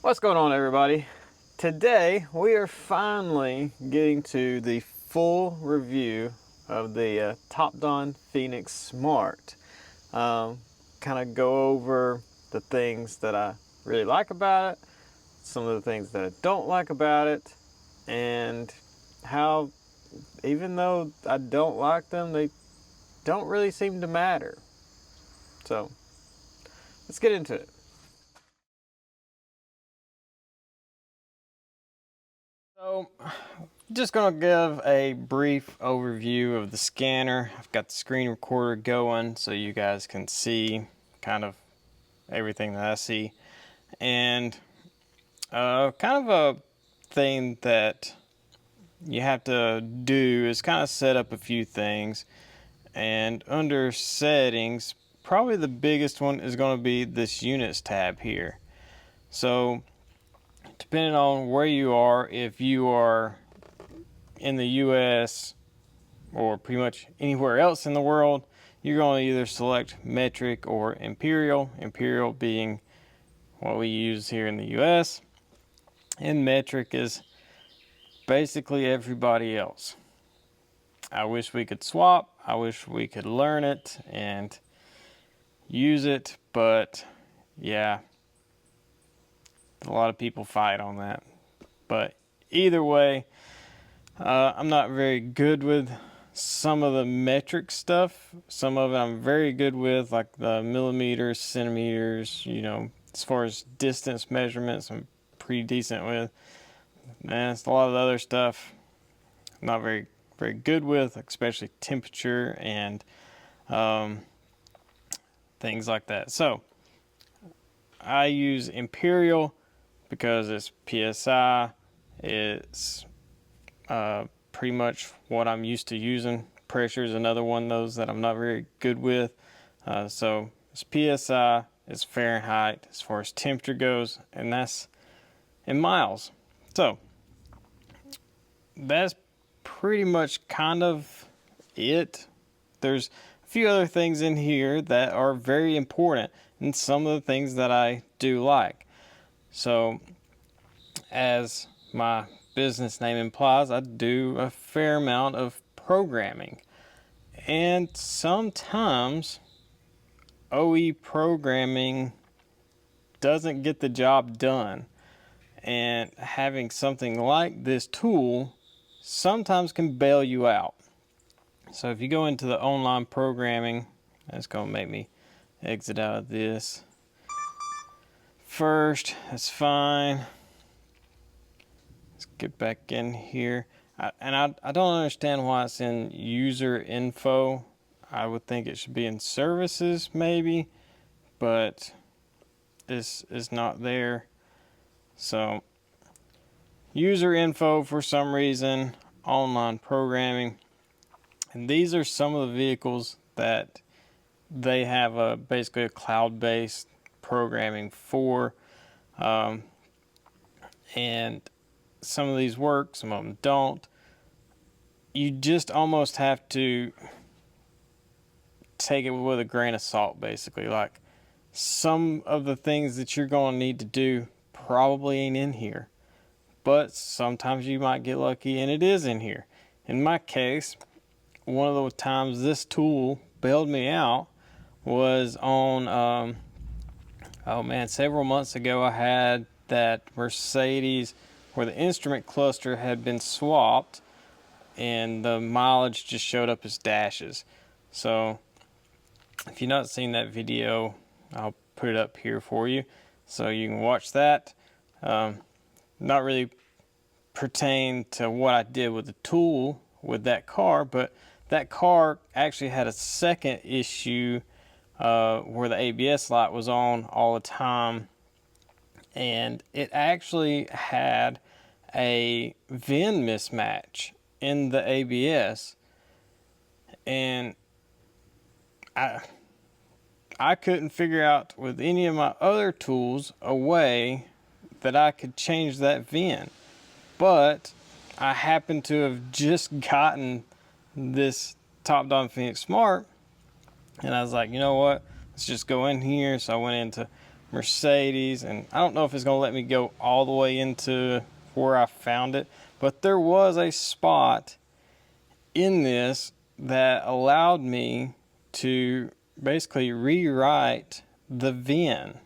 What's going on, everybody? Today we are finally getting to the full review of the TOPDON Phoenix Smart. Kind of go over the things that I really like about it, some of the things that I don't like about it, and how even though I don't like them, they don't really seem to matter. So let's get into it. So, just gonna give a brief overview of the scanner. I've got the screen recorder going so you guys can see kind of everything that I see. And kind of a thing that you have to do is kind of set up a few things. And under settings, probably the biggest one is going to be this units tab here. So depending on where you are, if you are in the US or pretty much anywhere else in the world, you're going to either select metric or imperial. Imperial being what we use here in the US, and metric is basically everybody else. I wish we could swap. I wish we could learn it and use it, but yeah, a lot of people fight on that. But either way, I'm not very good with some of the metric stuff. Some of it I'm very good with, like the millimeters, centimeters, as far as distance measurements, I'm pretty decent with. And it's a lot of the other stuff I'm not very good with, especially temperature and things like that. So I use imperial because it's PSI. It's pretty much what I'm used to using. Pressure is another one of those that I'm not very good with. So it's PSI, it's Fahrenheit as far as temperature goes, and that's in miles. So that's pretty much kind of it. There's a few other things in here that are very important, and some of the things that I do like. So as my business name implies, I do a fair amount of programming, and sometimes OE programming doesn't get the job done, and having something like this tool sometimes can bail you out. So if you go into the online programming, that's going to make me exit out of this first. That's fine. Let's get back in here. I don't understand why it's in user info. I would think it should be in services maybe, but this is not there. So user info for some reason, online programming, and these are some of the vehicles that they have basically a cloud-based programming for, and some of these work, some of them don't. You just almost have to take it with a grain of salt, basically. Like, some of the things that you're going to need to do probably ain't in here, but sometimes you might get lucky and it is in here. In my case, one of the times this tool bailed me out was on several months ago. I had that Mercedes where the instrument cluster had been swapped and the mileage just showed up as dashes. So if you've not seen that video, I'll put it up here for you so you can watch that. Not really pertain to what I did with the tool with that car, but that car actually had a second issue where the ABS light was on all the time, and it actually had a VIN mismatch in the ABS, and I couldn't figure out with any of my other tools a way that I could change that VIN. But I happened to have just gotten this TOPDON Phoenix Smart, and I was like, you know what, let's just go in here. So I went into Mercedes, and I don't know if it's going to let me go all the way into where I found it, but there was a spot in this that allowed me to basically rewrite the VIN.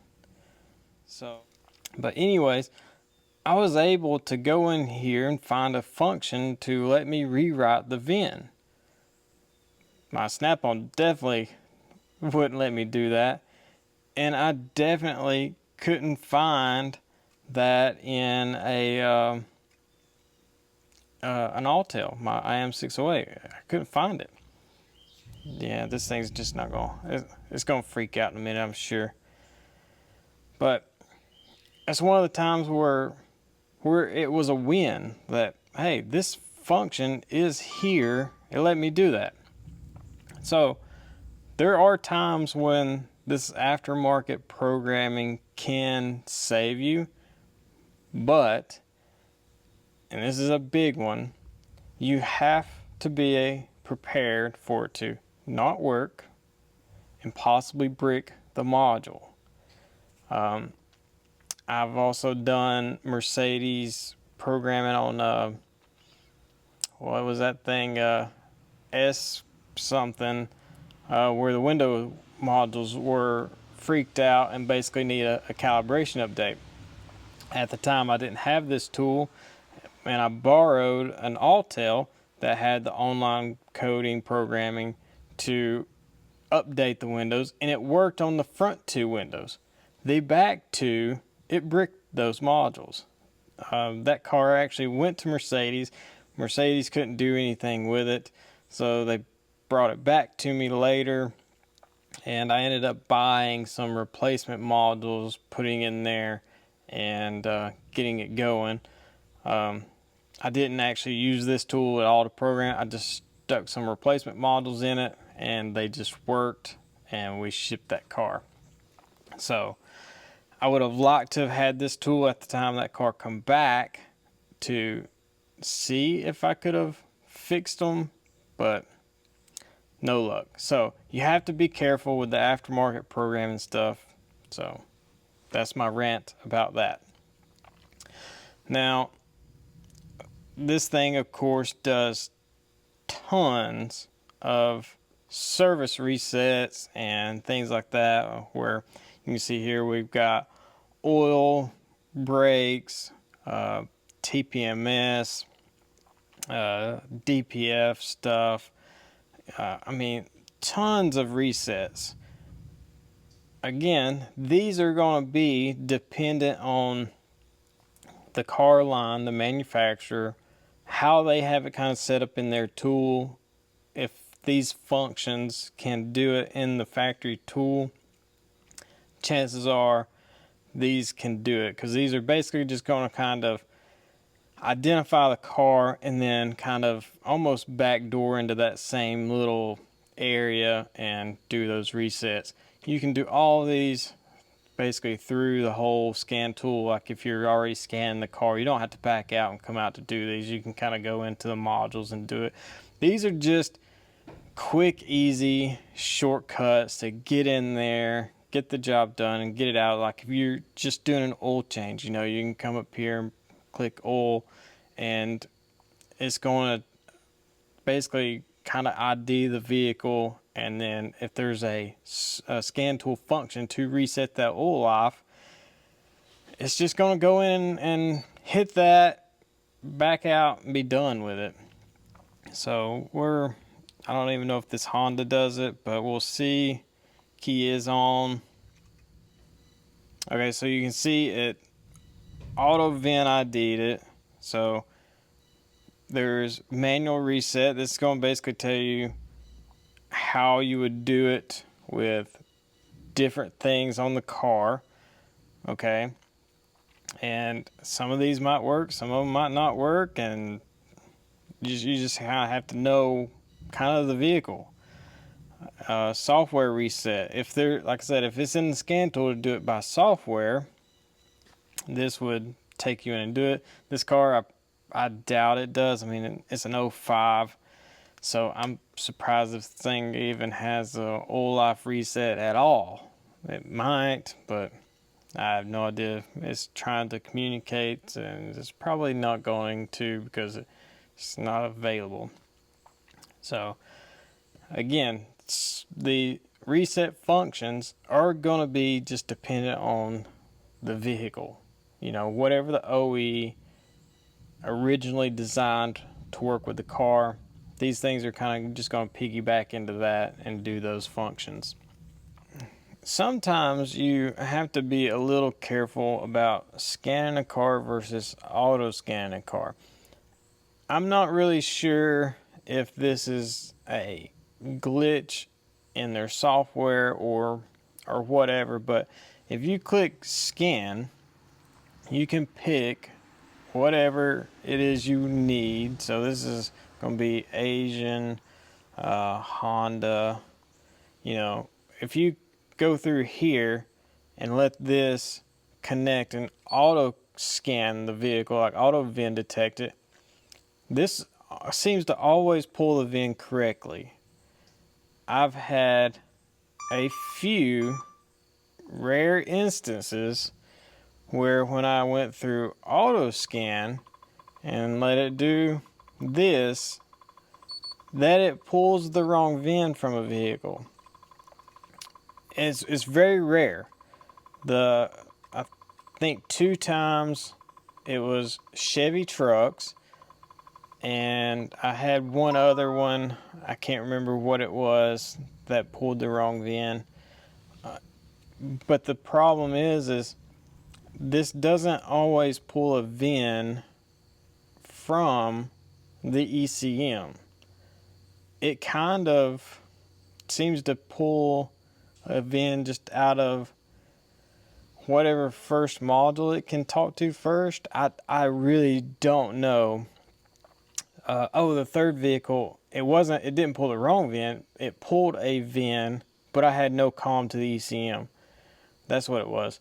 So, but anyways, I was able to go in here and find a function to let me rewrite the VIN. My Snap-on definitely wouldn't let me do that, and I definitely couldn't find that in a an Alltel, my IM608. I couldn't find it. Yeah, this thing's just not it's gonna freak out in a minute, I'm sure. But that's one of the times where it was a win that, hey, this function is here. It let me do that. So there are times when this aftermarket programming can save you, but, and this is a big one, you have to be prepared for it to not work and possibly brick the module. I've also done Mercedes programming on what was that thing, S something, where the window modules were freaked out and basically need a calibration update. At the time I didn't have this tool, and I borrowed an Alltel that had the online coding programming to update the windows, and it worked on the front two windows. The back two, it bricked those modules. That car actually went to Mercedes. Mercedes couldn't do anything with it, so they brought it back to me later, and I ended up buying some replacement modules, putting in there, and getting it going. I didn't actually use this tool at all to program. I just stuck some replacement modules in it, and they just worked, and we shipped that car. So I would have liked to have had this tool at the time that car come back to see if I could have fixed them, but no luck. So you have to be careful with the aftermarket programming stuff. So that's my rant about that. Now, this thing, of course, does tons of service resets and things like that, where you can see here we've got oil, brakes, TPMS, DPF stuff. I mean, tons of resets. Again, these are going to be dependent on the car line, the manufacturer, how they have it kind of set up in their tool. If these functions can do it in the factory tool, chances are these can do it, because these are basically just going to kind of identify the car and then kind of almost backdoor into that same little area and do those resets. You can do all of these basically through the whole scan tool. Like if you're already scanning the car, you don't have to back out and come out to do these. You can kind of go into the modules and do it. These are just quick, easy shortcuts to get in there, get the job done, and get it out. Like if you're just doing an oil change, you know, you can come up here and click oil, and it's going to basically kind of ID the vehicle, and then if there's a scan tool function to reset that oil off, it's just going to go in and hit that, back out, and be done with it. So I don't even know if this Honda does it, but we'll see. Key is on. Okay, so you can see it auto VIN ID'd it. So there's manual reset. This is going to basically tell you how you would do it with different things on the car. Okay, and some of these might work, some of them might not work, and you just kind of have to know kind of the vehicle. Software reset. If they're, like I said, if it's in the scan tool to do it by software, this would take you in and do it. This car, I doubt it does. I mean, it's an 05, so I'm surprised if the thing even has a oil life reset at all. It might, but I have no idea. It's trying to communicate, and it's probably not going to because it's not available. So again, the reset functions are going to be just dependent on the vehicle. You know, whatever the OE originally designed to work with the car, these things are kind of just going to piggyback into that and do those functions. Sometimes you have to be a little careful about scanning a car versus auto scanning a car. I'm not really sure if this is a glitch in their software or whatever, but if you click scan, you can pick whatever it is you need. So this is going to be Asian, Honda. You know, if you go through here and let this connect and auto scan the vehicle, like auto VIN detect it, this seems to always pull the VIN correctly. I've had a few rare instances where when I went through auto scan and let it do this, that it pulls the wrong VIN from a vehicle. It's very rare. I think 2 times it was Chevy trucks, and I had one other one, I can't remember what it was, that pulled the wrong VIN. But the problem is this doesn't always pull a VIN from the ECM. It kind of seems to pull a VIN just out of whatever first module it can talk to first. I really don't know. The third vehicle, it didn't pull the wrong VIN. It pulled a VIN, but I had no comm to the ECM. That's what it was.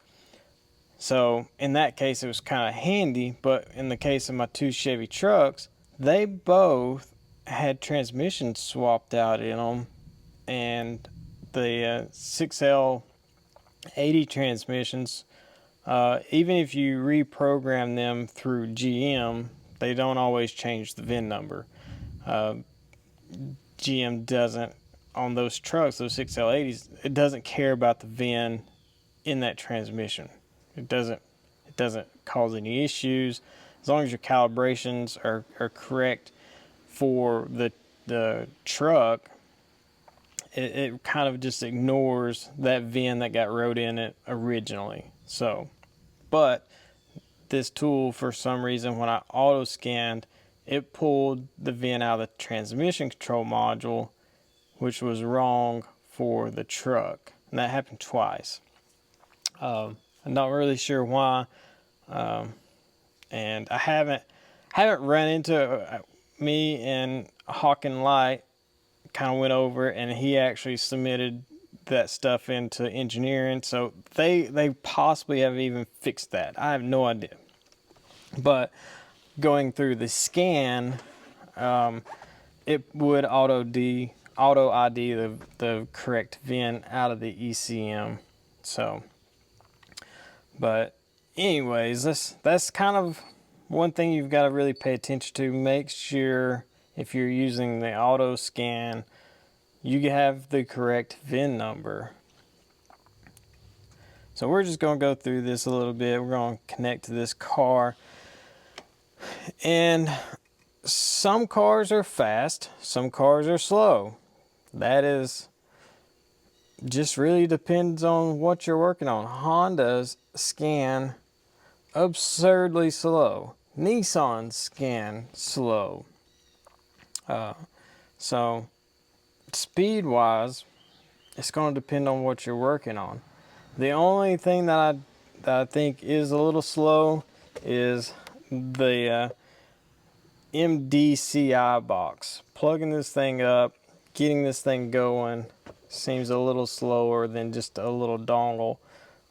So in that case, it was kind of handy, but in the case of my 2 Chevy trucks, they both had transmissions swapped out in them, and the 6L80 transmissions, even if you reprogram them through GM, they don't always change the VIN number. GM doesn't, on those trucks, those 6L80s, it doesn't care about the VIN in that transmission. It doesn't cause any issues as long as your calibrations are correct for the truck. It kind of just ignores that VIN that got wrote in it originally. So, but this tool, for some reason, when I auto scanned, it pulled the VIN out of the transmission control module, which was wrong for the truck, and that happened twice. I'm not really sure why, and I haven't run into me and Hawken Light kind of went over, and he actually submitted that stuff into engineering, so they possibly have even fixed that. I have no idea. But going through the scan, it would auto ID the correct VIN out of the ECM. So, but anyways, that's kind of one thing you've got to really pay attention to. Make sure if you're using the auto scan, you have the correct VIN number. So we're just going to go through this a little bit. We're going to connect to this car. And some cars are fast, some cars are slow. That is just really depends on what you're working on. Honda's scan absurdly slow. Nissan's scan slow. So speed wise, it's going to depend on what you're working on. The only thing that I think is a little slow is the MDCI box. Plugging this thing up, getting this thing going seems a little slower than just a little dongle,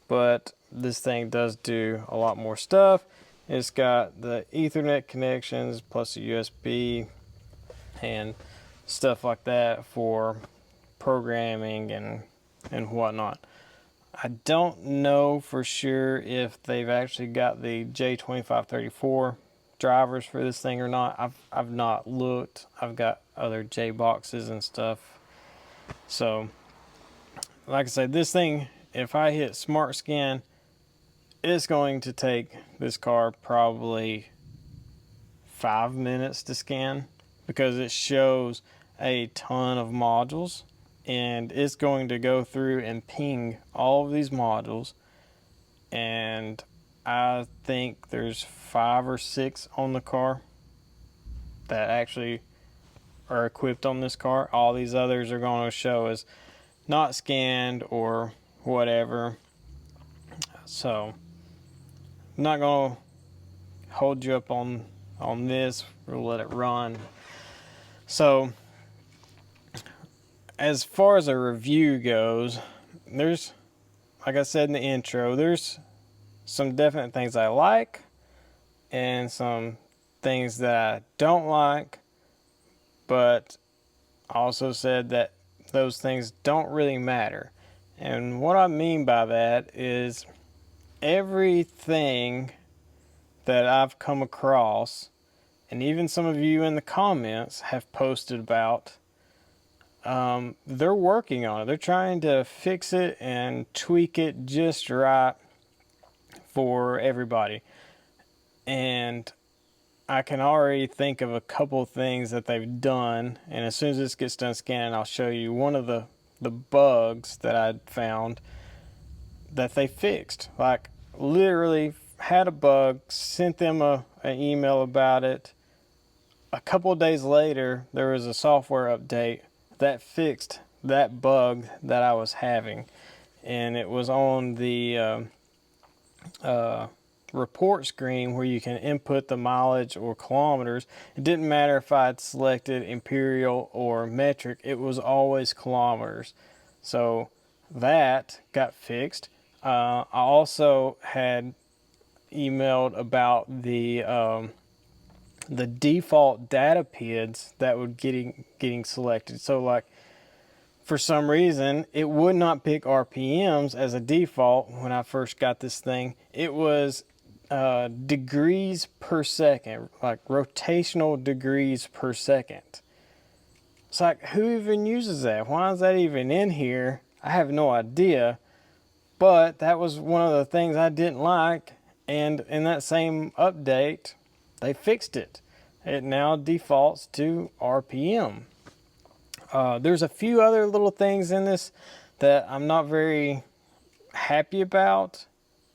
but this thing does do a lot more stuff. It's got the Ethernet connections plus a USB and stuff like that for programming and whatnot. I don't know for sure if they've actually got the J2534 drivers for this thing or not. I've not looked. I've got other J boxes and stuff. So, like I said, this thing, if I hit Smart Scan, it's going to take this car probably 5 minutes to scan, because it shows a ton of modules, and it's going to go through and ping all of these modules. And I think there's 5 or 6 on the car that actually are equipped on this car. All these others are going to show as not scanned or whatever. So I'm not going to hold you up on this. We'll let it run. So as far as a review goes, there's, like I said in the intro, there's some definite things I like and some things that I don't like, but I also said that those things don't really matter. And what I mean by that is everything that I've come across, and even some of you in the comments have posted about, they're working on it. They're trying to fix it and tweak it just right for everybody. And I can already think of a couple things that they've done, and as soon as this gets done scanning, I'll show you one of the bugs that I found that they fixed. Like, literally had a bug, sent them an email about it. A couple of days later, there was a software update that fixed that bug that I was having, and it was on the report screen where you can input the mileage or kilometers. It didn't matter if I had selected imperial or metric, it was always kilometers. So that got fixed. I also had emailed about the default data PIDs that would getting selected. So like, for some reason, it would not pick RPMs as a default when I first got this thing. It was degrees per second, like rotational degrees per second. It's like, who even uses that? Why is that even in here? I have no idea. But that was one of the things I didn't like. And in that same update, they fixed it. It now defaults to RPM. There's a few other little things in this that I'm not very happy about,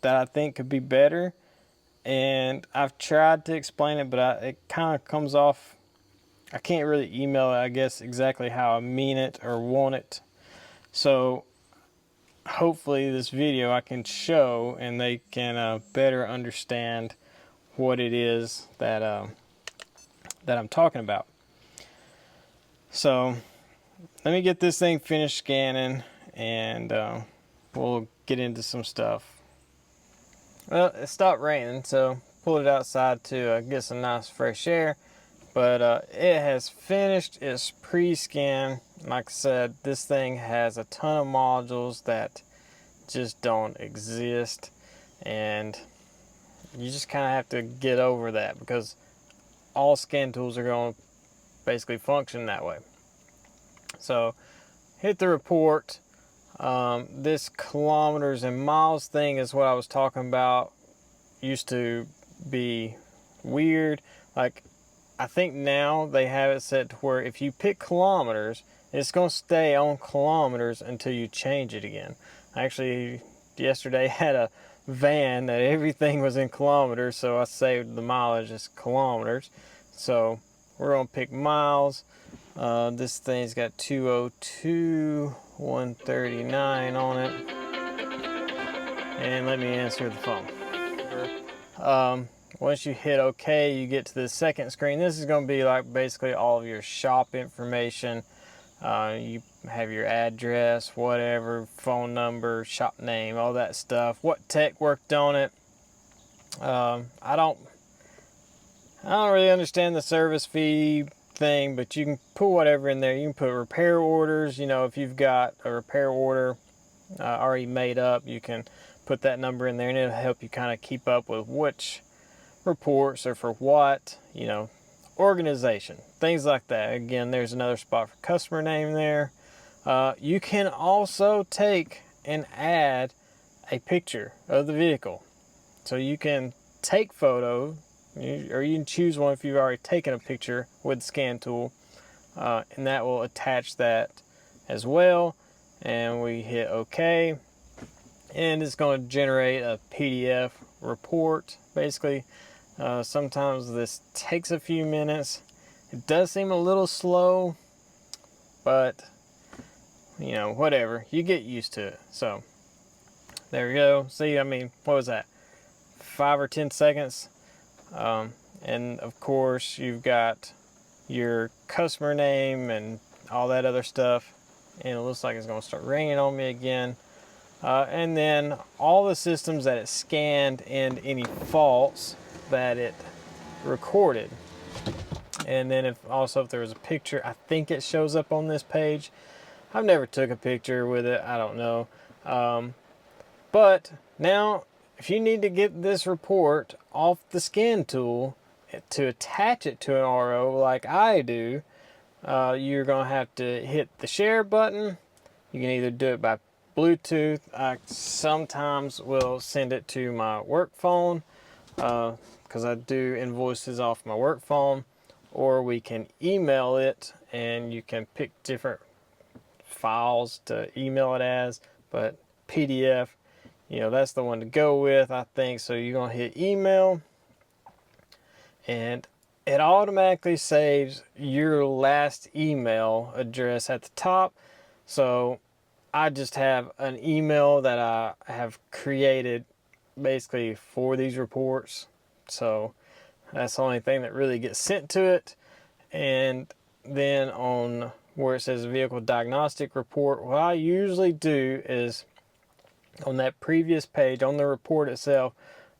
that I think could be better. And I've tried to explain it, but it kind of comes off, I can't really email it, I guess, exactly how I mean it or want it. So hopefully this video I can show and they can better understand what it is that I'm talking about. So let me get this thing finished scanning, and we'll get into some stuff. Well, it stopped raining, so pulled it outside to get some nice fresh air. But it has finished its pre-scan. Like I said, this thing has a ton of modules that just don't exist, and you just kind of have to get over that, because all scan tools are going to basically function that way. So hit the report. This kilometers and miles thing is what I was talking about. Used to be weird. Like, I think now they have it set to where if you pick kilometers, it's going to stay on kilometers until you change it again. I actually yesterday had a van that everything was in kilometers, so I saved the mileage as kilometers. So we're going to pick miles. This thing's got 202, 139 on it. And let me answer the phone. Once you hit OK, you get to the second screen. This is going to be like basically all of your shop information. You have your address, whatever, phone number, shop name, all that stuff. What tech worked on it. I don't really understand the service fee thing, but you can put whatever in there. You can put repair orders. You know, if you've got a repair order already made up. You can put that number in there and it'll help you kind of keep up with which reports are for what, you know, organization, things like that. Again, there's another spot for customer name there. You can also take and add a picture of the vehicle. So you can take photo, or you can choose one if you've already taken a picture with the scan tool, and that will attach that as well. And we hit OK, and it's going to generate a PDF report. Basically, sometimes this takes a few minutes. It does seem a little slow, but you know, whatever, you get used to it. So there we go. See, I mean, what was that, 5 or 10 seconds? And of course you've got your customer name and all that other stuff, and it looks like it's going to start raining on me again. And then all the systems that it scanned and any faults that it recorded. And then if there was a picture, I think it shows up on this page. I've never took a picture with it, I don't know. But now if you need to get this report off the scan tool to attach it to an RO like I do, you're going to have to hit the share button. You can either do it by Bluetooth. I sometimes will send it to my work phone because I do invoices off my work phone, or we can email it, and you can pick different files to email it as, but PDF, you know, that's the one to go with, I think. So you're going to hit email, and it automatically saves your last email address at the top. So I just have an email that I have created basically for these reports. So that's the only thing that really gets sent to it. And then on where it says vehicle diagnostic report, what I usually do is on that previous page, on the report itself,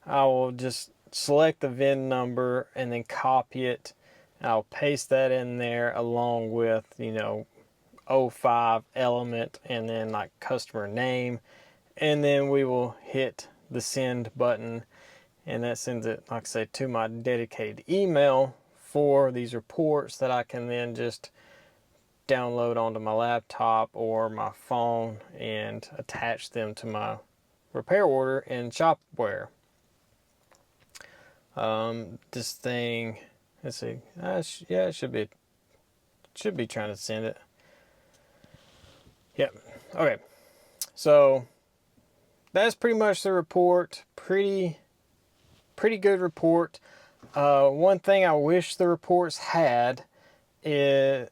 I will just select the VIN number and then copy it. I'll paste that in there along with, you know, 05 element and then like customer name, and then we will hit the send button, and that sends it, like I say, to my dedicated email for these reports that I can then just download onto my laptop or my phone and attach them to my repair order in Shopware. This thing, let's see, yeah, it should be trying to send it. Yep. Okay. So that's pretty much the report. Pretty good report. One thing I wish the reports had is,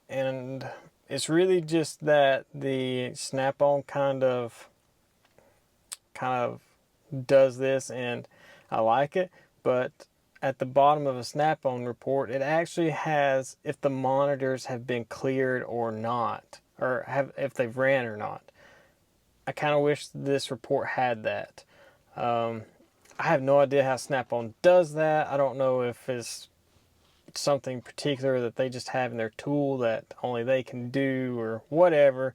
and it's really just that the Snap-on kind of does this, and I like it, but at the bottom of a Snap-on report, it actually has if the monitors have been cleared or not, or if they've ran or not. I kind of wish this report had that. I have no idea how Snap-on does that. I don't know if it's something particular that they just have in their tool that only they can do or whatever.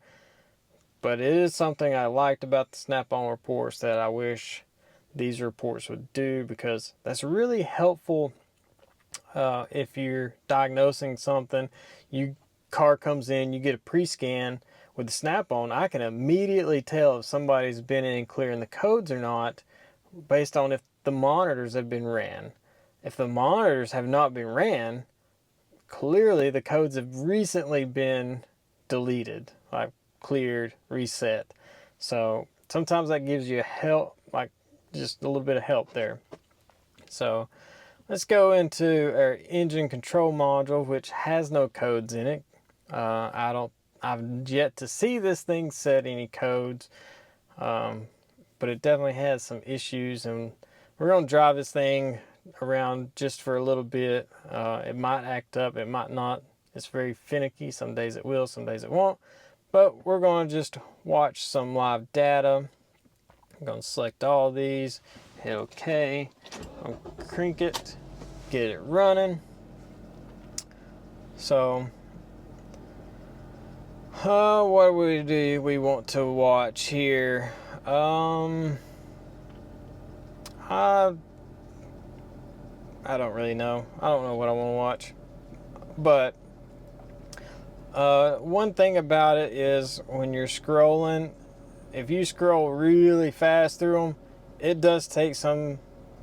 But it is something I liked about the Snap-on reports that I wish these reports would do, because that's really helpful if you're diagnosing something. Car comes in, you get a pre-scan. With the Snap-on, I can immediately tell if somebody's been in clearing the codes or not based on if the monitors have been ran. If the monitors have not been ran, clearly the codes have recently been deleted, like cleared, reset. So sometimes that gives you help, like just a little bit of help there. So let's go into our engine control module, which has no codes in it. I've yet to see this thing set any codes, but it definitely has some issues, and we're going to drive this thing around just for a little bit. It might act up, it might not. It's very finicky. Some days it will, some days it won't. But we're going to just watch some live data. I'm going to select all these, hit OK, I'll crank it, get it running. So What do we want to watch here? I don't really know. I don't know what I want to watch. But one thing about it is when you're scrolling, if you scroll really fast through them, it does take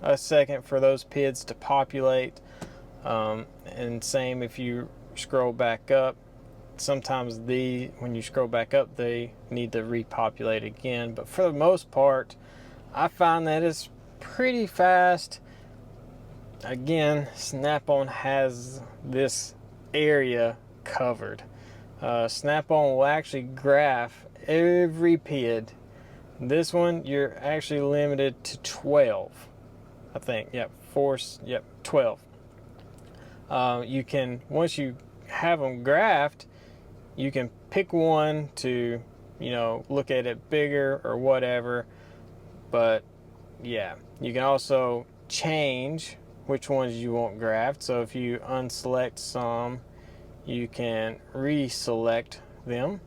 a second for those PIDs to populate. And same if you scroll back up. Sometimes when you scroll back up, they need to repopulate again. But for the most part, I find that it's pretty fast. Again, Snap-on has this area covered. Snap-on will actually graph every PID. This one, you're actually limited to 12. I think, yep, 12. You can, once you have them graphed, you can pick one to, look at it bigger or whatever. But yeah, you can also change which ones you want graphed. So if you unselect some, you can reselect them.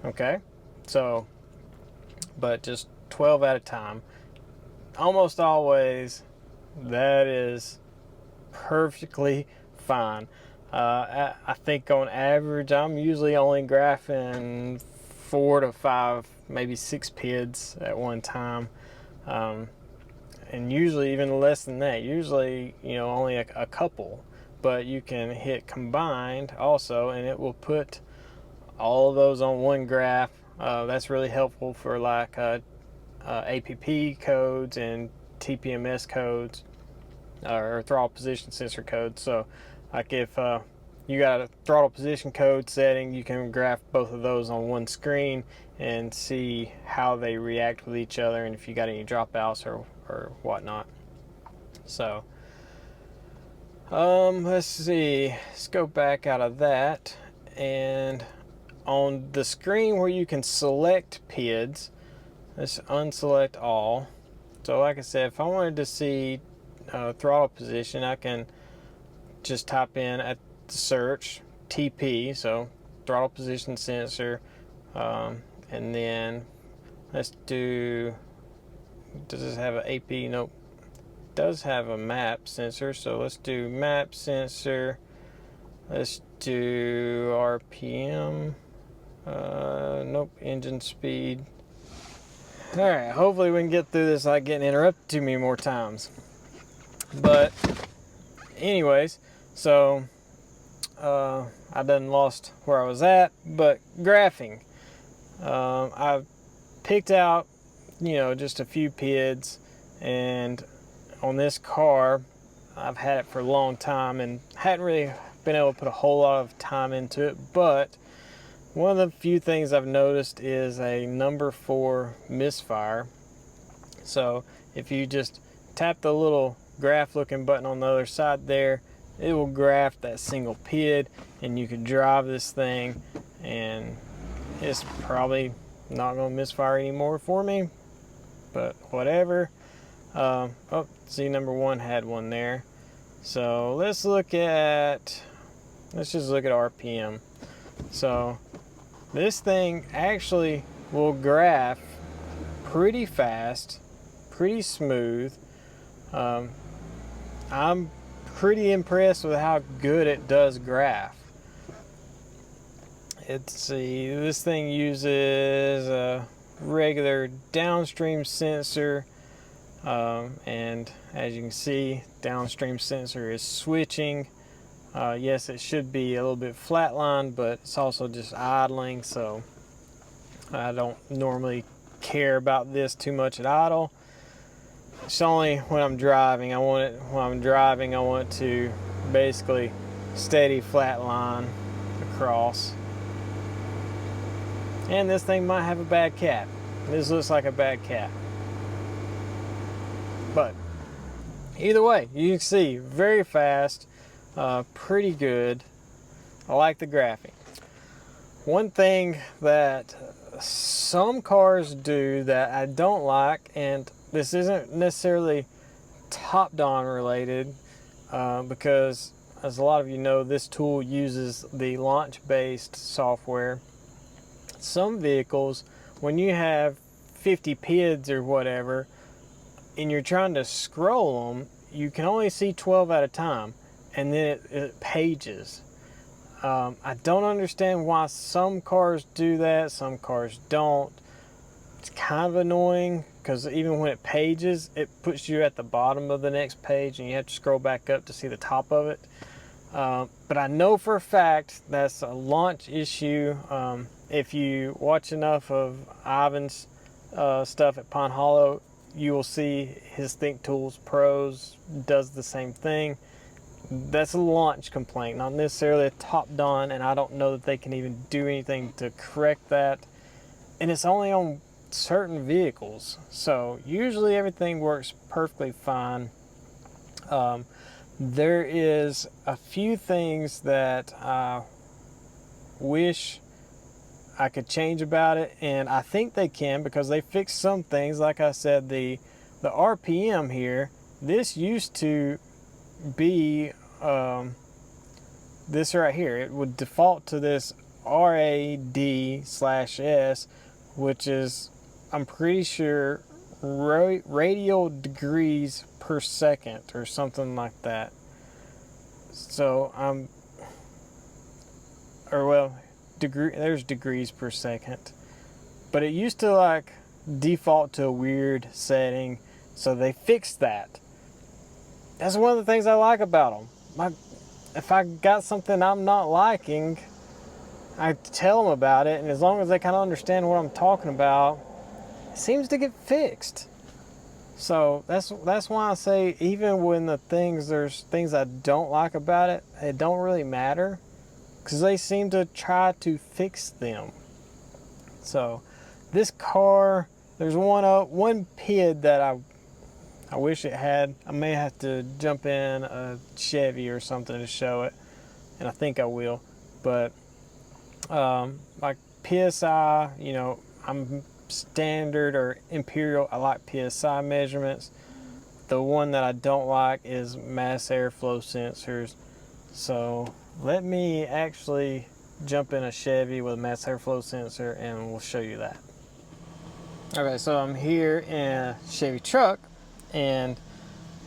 Okay, so, but just 12 at a time. Almost always, that is perfectly fine. I think on average, I'm usually only graphing 4 to 5, maybe 6 PIDs at one time. And usually even less than that. Usually, only a couple. But you can hit combined also, and it will put all of those on one graph. That's really helpful for like APP codes and TPMS codes, or throttle position sensor codes. So like if you got a throttle position code setting, you can graph both of those on one screen and see how they react with each other, and if you got any dropouts or whatnot. So let's see, let's go back out of that, and on the screen where you can select PIDs, let's unselect all. So like I said, if I wanted to see throttle position, I can just type in at the search TP, so throttle position sensor, and then let's do, does this have an AP? Nope. It does have a map sensor, so let's do map sensor. Let's do RPM. Nope, engine speed. Alright, hopefully we can get through this without getting interrupted too many more times. But anyways, so I done lost where I was at, but graphing. I picked out, just a few PIDs, and on this car, I've had it for a long time and hadn't really been able to put a whole lot of time into it, but one of the few things I've noticed is a number 4 misfire. So if you just tap the little graph looking button on the other side there, it will graph that single PID, and you can drive this thing and it's probably not going to misfire anymore for me, but whatever. Oh, see, number 1 had one there. So let's just look at RPM. So this thing actually will graph pretty fast, pretty smooth. I'm pretty impressed with how good it does graph. Let's see, this thing uses a regular downstream sensor, and as you can see, downstream sensor is switching. Yes, it should be a little bit flatlined, but it's also just idling, so I don't normally care about this too much at idle. It's only when I'm driving. I want it to basically steady flat line across. And this thing might have a bad cap. This looks like a bad cap. But either way, you can see very fast, pretty good. I like the graphing. One thing that some cars do that I don't like, and this isn't necessarily TOPDON related, because as a lot of you know, this tool uses the launch-based software. Some vehicles, when you have 50 PIDs or whatever, and you're trying to scroll them, you can only see 12 at a time, and then it pages. I don't understand why some cars do that, some cars don't. It's kind of annoying because even when it pages, it puts you at the bottom of the next page and you have to scroll back up to see the top of it. But I know for a fact that's a launch issue. If you watch enough of Ivan's stuff at Pine Hollow, you will see his Think Tools Pros does the same thing. That's a launch complaint, not necessarily a TOPDON, and I don't know that they can even do anything to correct that. And it's only on certain vehicles, so usually everything works perfectly fine. There is a few things that I wish I could change about it, and I think they can because they fixed some things. Like I said, the RPM here, this used to be this right here. It would default to this RAD/S, which is, I'm pretty sure, radial degrees per second or something like that. So there's degrees per second, but it used to like default to a weird setting, so they fixed that. That's one of the things I like about them. If I got something I'm not liking, I tell them about it, and as long as they kind of understand what I'm talking about, it seems to get fixed. So that's why I say, even when there's things I don't like about it, it don't really matter, because they seem to try to fix them. So this car, there's one PID that I wish it had. I may have to jump in a Chevy or something to show it, and I think I will. But like PSI, you know, I'm standard or imperial. I like PSI measurements. The one that I don't like is mass airflow sensors. So let me actually jump in a Chevy with a mass airflow sensor and we'll show you that. Okay, so I'm here in a Chevy truck, and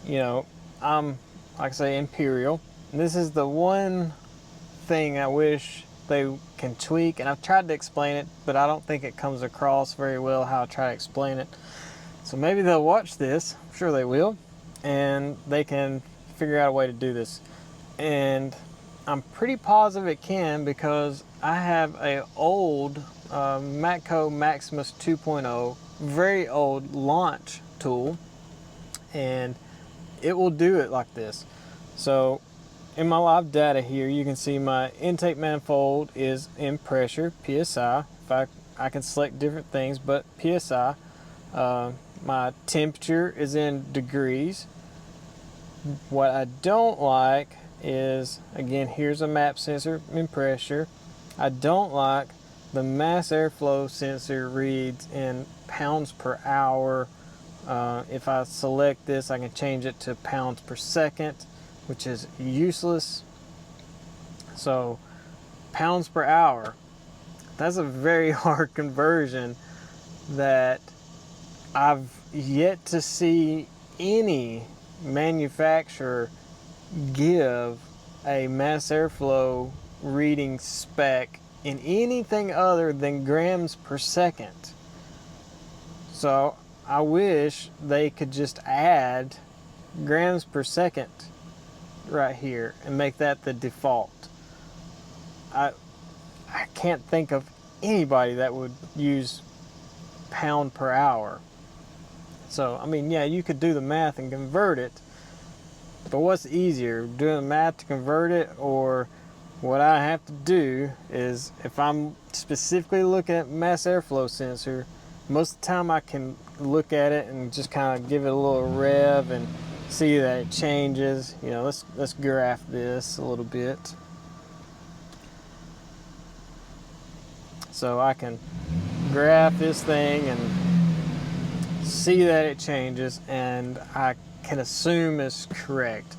you know, I'm, like I say, imperial. And this is the one thing I wish they can tweak, and I've tried to explain it, but I don't think it comes across very well how I try to explain it. So maybe they'll watch this, I'm sure they will, and they can figure out a way to do this. And I'm pretty positive it can, because I have a old Matco Maximus 2.0, very old launch tool, and it will do it like this. So in my live data here, you can see my intake manifold is in pressure, PSI. I can select different things, but PSI. My temperature is in degrees. What I don't like is, again, here's a map sensor in pressure. I don't like the mass airflow sensor reads in pounds per hour. If I select this, I can change it to pounds per second, which is useless. So pounds per hour, that's a very hard conversion that I've yet to see any manufacturer give a mass airflow reading spec in anything other than grams per second. So I wish they could just add grams per second right here and make that the default. I can't think of anybody that would use pound per hour. So I mean, yeah, you could do the math and convert it, but what's easier, doing the math to convert it, or what I have to do is, if I'm specifically looking at mass airflow sensor, most of the time I can look at it and just kind of give it a little rev and see that it changes. You know, let's graph this a little bit. So I can graph this thing and see that it changes, and I can assume it's correct.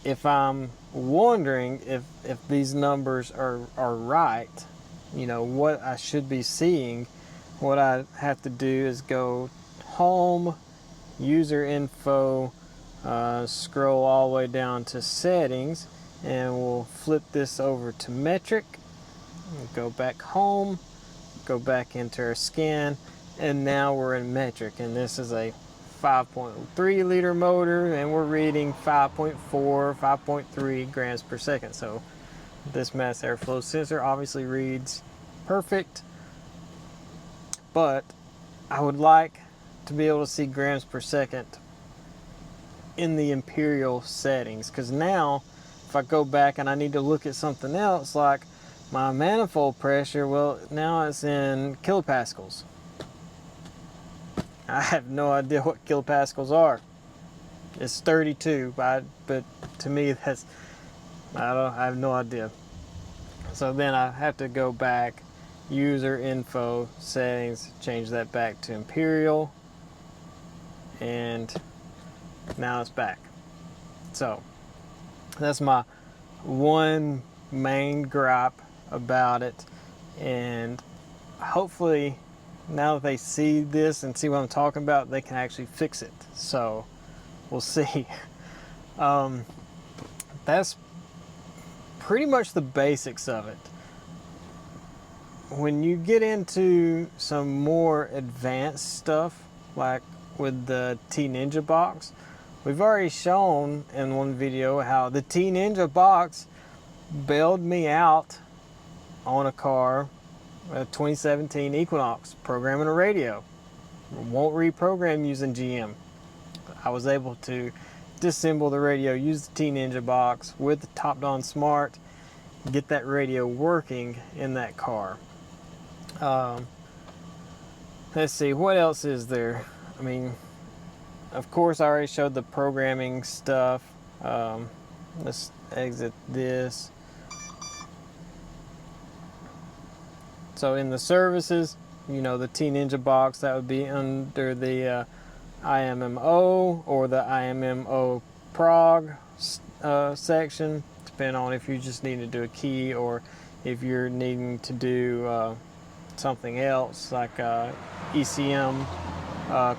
if I'm wondering if these numbers are right, you know, what I should be seeing, what I have to do is go home, user info, scroll all the way down to settings, and we'll flip this over to metric, go back home, go back into our scan, and now we're in metric, and this is a 5.3 liter motor, and we're reading 5.4, 5.3 grams per second. So this mass airflow sensor obviously reads perfect, but I would like to be able to see grams per second in the imperial settings, because now if I go back and I need to look at something else like my manifold pressure, well, now it's in kilopascals. I have no idea what kilopascals are. It's 32, but to me that's, I have no idea. So then I have to go back, user info settings, change that back to imperial, and now it's back. So that's my one main gripe about it, and hopefully now that they see this and see what I'm talking about, they can actually fix it. So we'll see. That's pretty much the basics of it. When you get into some more advanced stuff, like with the T-Ninja box, we've already shown in one video how the T-Ninja box bailed me out on a car, a 2017 Equinox, programming a radio. Won't reprogram using GM. I was able to disassemble the radio, use the T-Ninja box with the TOPDON Smart, get that radio working in that car. Let's see, what else is there? I mean, of course I already showed the programming stuff. Let's exit this. So in the services, you know, the T-Ninja box, that would be under the IMMO or the IMMO prog section, depending on if you just need to do a key or if you're needing to do something else like ECM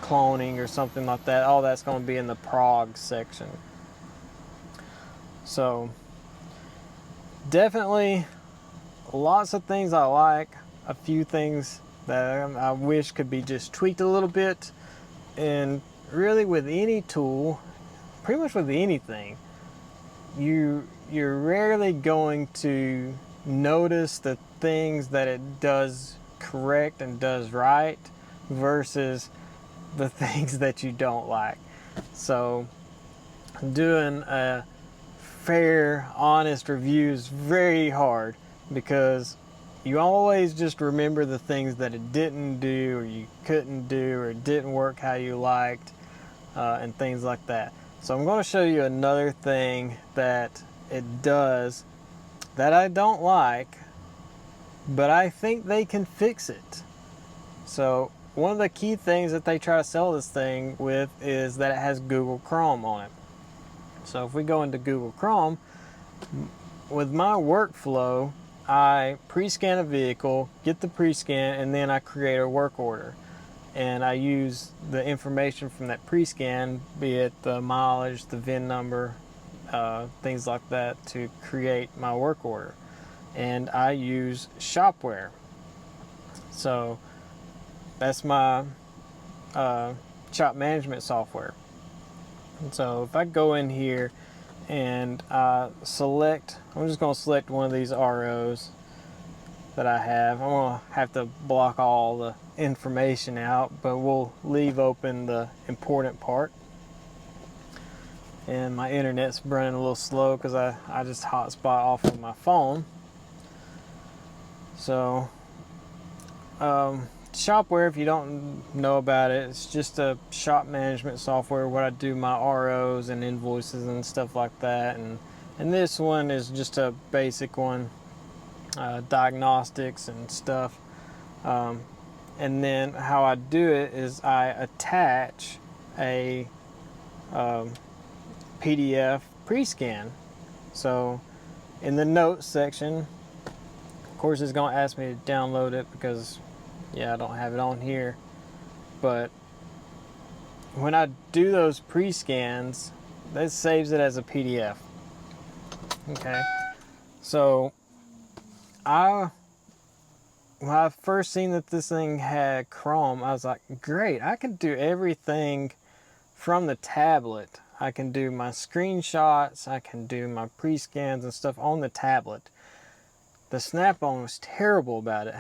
cloning or something like that. All that's going to be in the prog section. So definitely lots of things I like, a few things that I wish could be just tweaked a little bit. And really with any tool, pretty much with anything, you're rarely going to notice the things that it does correct and does right versus the things that you don't like. So doing a fair, honest review is very hard, because you always just remember the things that it didn't do or you couldn't do or it didn't work how you liked, and things like that. So I'm going to show you another thing that it does that I don't like, but I think they can fix it. So one of the key things that they try to sell this thing with is that it has Google Chrome on it. So if we go into Google Chrome, with my workflow, I pre-scan a vehicle, get the pre-scan, and then I create a work order. And I use the information from that pre-scan, be it the mileage, the VIN number, things like that, to create my work order. And I use Shopware. So that's my shop management software. And so if I go in here and select, I'm just going to select one of these ROs that I have. I'm going to have to block all the information out, but we'll leave open the important part. And my internet's running a little slow because I just hotspot off of my phone. So Shopware, if you don't know about it, it's just a shop management software where I do my ROs and invoices and stuff like that. And this one is just a basic one, diagnostics and stuff. And then how I do it is I attach a PDF pre-scan. So in the notes section, of course it's going to ask me to download it because, yeah, I don't have it on here. But when I do those pre-scans, that saves it as a PDF. Okay, so when I first seen that this thing had Chrome, I was like, great, I can do everything from the tablet. I can do my screenshots, I can do my pre-scans and stuff on the tablet. The Snap-on was terrible about it.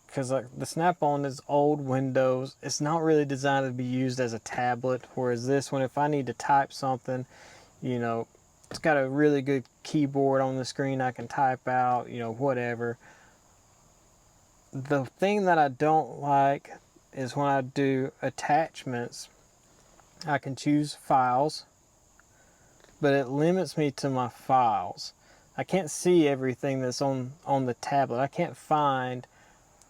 Because like the Snap-on is old Windows. It's not really designed to be used as a tablet. Whereas this one, if I need to type something, you know, it's got a really good keyboard on the screen I can type out, you know, whatever. The thing that I don't like is when I do attachments, I can choose files, but it limits me to my files. I can't see everything that's on the tablet. I can't find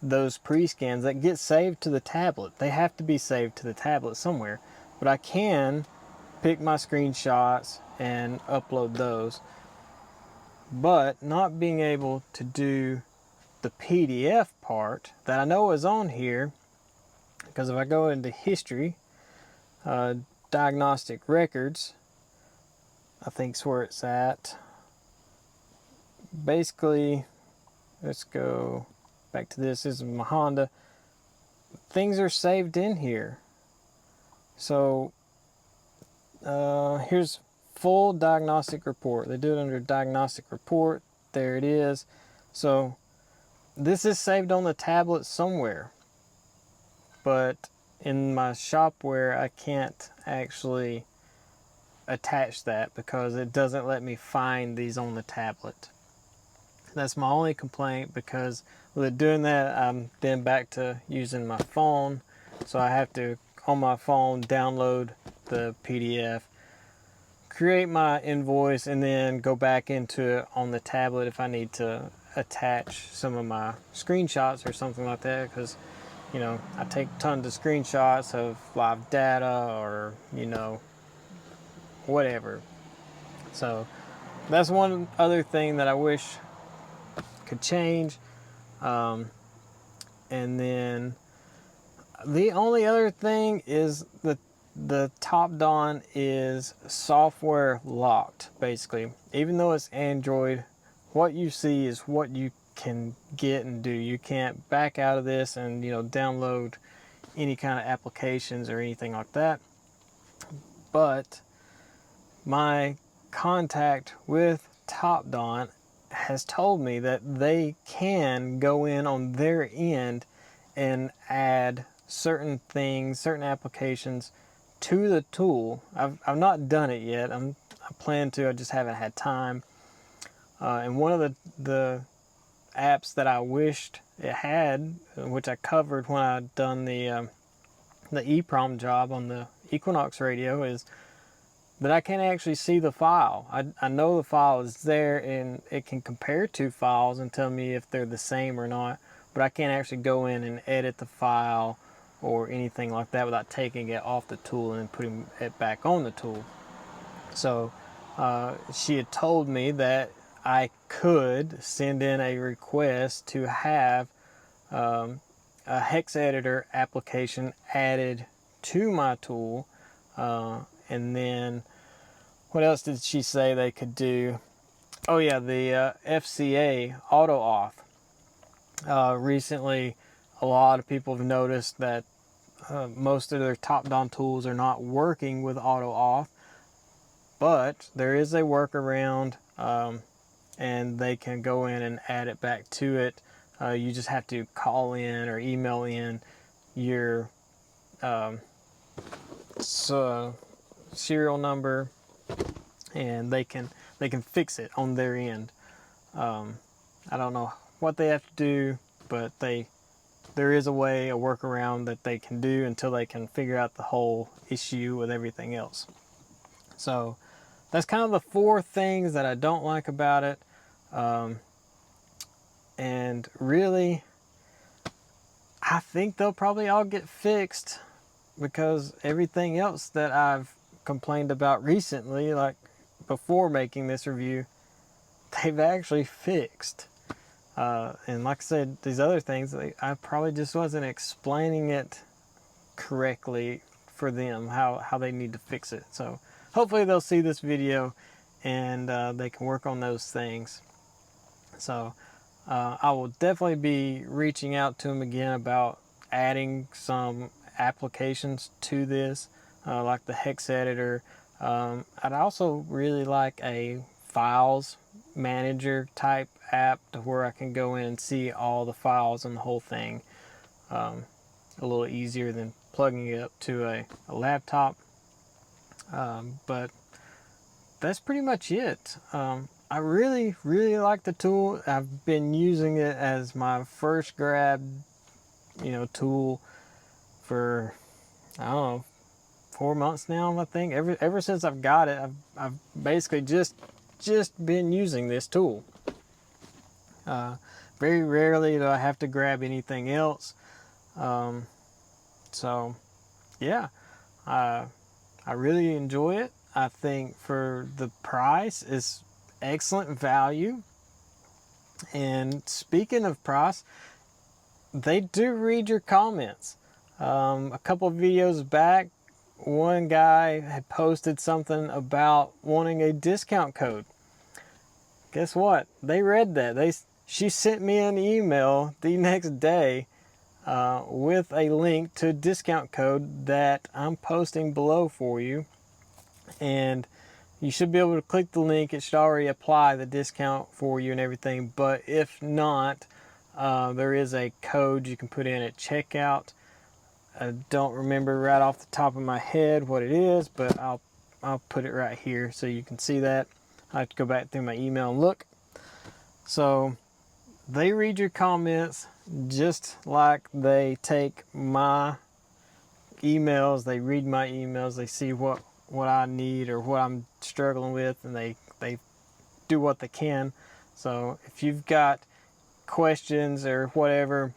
those pre-scans that get saved to the tablet. They have to be saved to the tablet somewhere. But I can pick my screenshots and upload those. But not being able to do the PDF part that I know is on here, because if I go into history, diagnostic records, I think's where it's at. Basically, let's go back to this. This is my Honda. Things are saved in here. So here's full diagnostic report. They do it under diagnostic report. There it is. So this is saved on the tablet somewhere, but in my shopware I can't actually attach that because it doesn't let me find these on the tablet. That's my only complaint, because with doing that I'm then back to using my phone, so I have to on my phone download the PDF, create my invoice, and then go back into it on the tablet if I need to attach some of my screenshots or something like that, because you know I take tons of screenshots of live data or you know whatever. So that's one other thing that I wish could change. And then the only other thing is the TOPDON is software locked, basically. Even though it's Android, what you see is what you can get and do. You can't back out of this and you know download any kind of applications or anything like that. But my contact with TOPDON has told me that they can go in on their end and add certain things, certain applications to the tool. I've not done it yet. I plan to. I just haven't had time. And one of the apps that I wished it had, which I covered when I done the EEPROM job on the Equinox radio, is that I can't actually see the file. I know the file is there and it can compare two files and tell me if they're the same or not, but I can't actually go in and edit the file or anything like that without taking it off the tool and putting it back on the tool. So she had told me that I could send in a request to have a hex editor application added to my tool. And then what else did she say they could do? Oh yeah, the FCA auto auth. Recently, a lot of people have noticed that most of their TOPDON tools are not working with auto auth, but there is a workaround, and they can go in and add it back to it. You just have to call in or email in your serial number, and they can fix it on their end. I don't know what they have to do, but there is a way, a workaround that they can do until they can figure out the whole issue with everything else. So that's kind of the four things that I don't like about it. And really, I think they'll probably all get fixed, because everything else that I've complained about recently, like before making this review, they've actually fixed. And like I said, these other things, I probably just wasn't explaining it correctly for them, how they need to fix it. So hopefully they'll see this video and they can work on those things. So I will definitely be reaching out to them again about adding some applications to this, like the hex editor. I'd also really like a files manager type app to where I can go in and see all the files and the whole thing. A little easier than plugging it up to a laptop. But that's pretty much it. I really like the tool. I've been using it as my first grab, tool for, I don't know, 4 months now, I think. Ever since I've got it, I've basically just been using this tool. Very rarely do I have to grab anything else. So yeah, I really enjoy it. I think for the price, it's excellent value. And speaking of price, they do read your comments. A couple of videos back, one guy had posted something about wanting a discount code. Guess what? They read that. She sent me an email the next day with a link to a discount code that I'm posting below for you. And you should be able to click the link. It should already apply the discount for you and everything. But if not, there is a code you can put in at checkout. I don't remember right off the top of my head what it is, but I'll put it right here so you can see that. I have to go back through my email and look. So they read your comments just like they take my emails. They read my emails. They see what I need or what I'm struggling with, and they do what they can. So if you've got questions or whatever,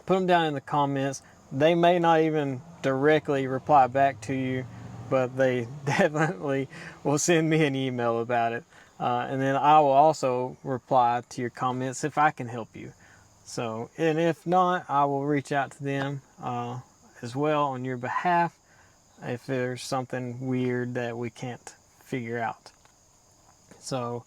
put them down in the comments. They may not even directly reply back to you, but they definitely will send me an email about it. And then I will also reply to your comments if I can help you. So, and if not, I will reach out to them as well on your behalf if there's something weird that we can't figure out. So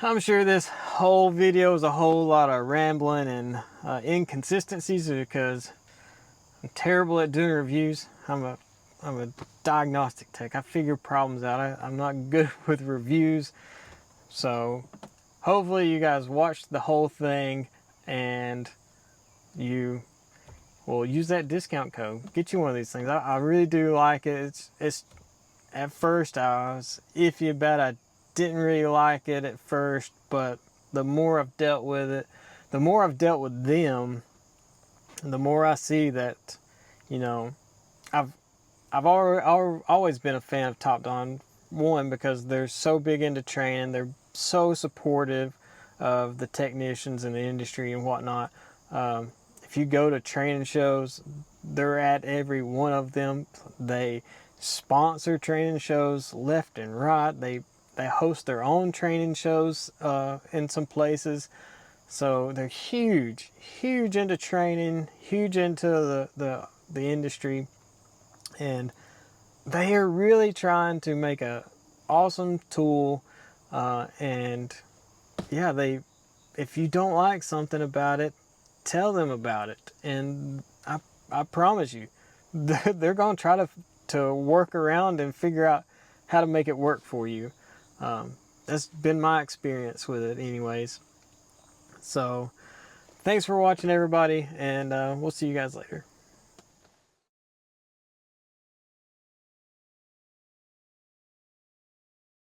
I'm sure this whole video is a whole lot of rambling and inconsistencies because I'm terrible at doing reviews. I'm a diagnostic tech. I figure problems out. I'm not good with reviews. So hopefully you guys watched the whole thing and you will use that discount code. Get you one of these things. I really do like it. It's at first I was iffy about it. I didn't really like it at first, but the more I've dealt with it, the more I've dealt with them, the more I see that, I've always been a fan of TOPDON. One, because they're so big into training. They're so supportive of the technicians in the industry and whatnot. If you go to training shows, they're at every one of them. They sponsor training shows left and right. They host their own training shows in some places. So they're huge into training, huge into the industry. And they are really trying to make a awesome tool. And yeah, if you don't like something about it, tell them about it. And I promise you, they're going to try to work around and figure out how to make it work for you. That's been my experience with it anyways. So thanks for watching, everybody, and we'll see you guys later.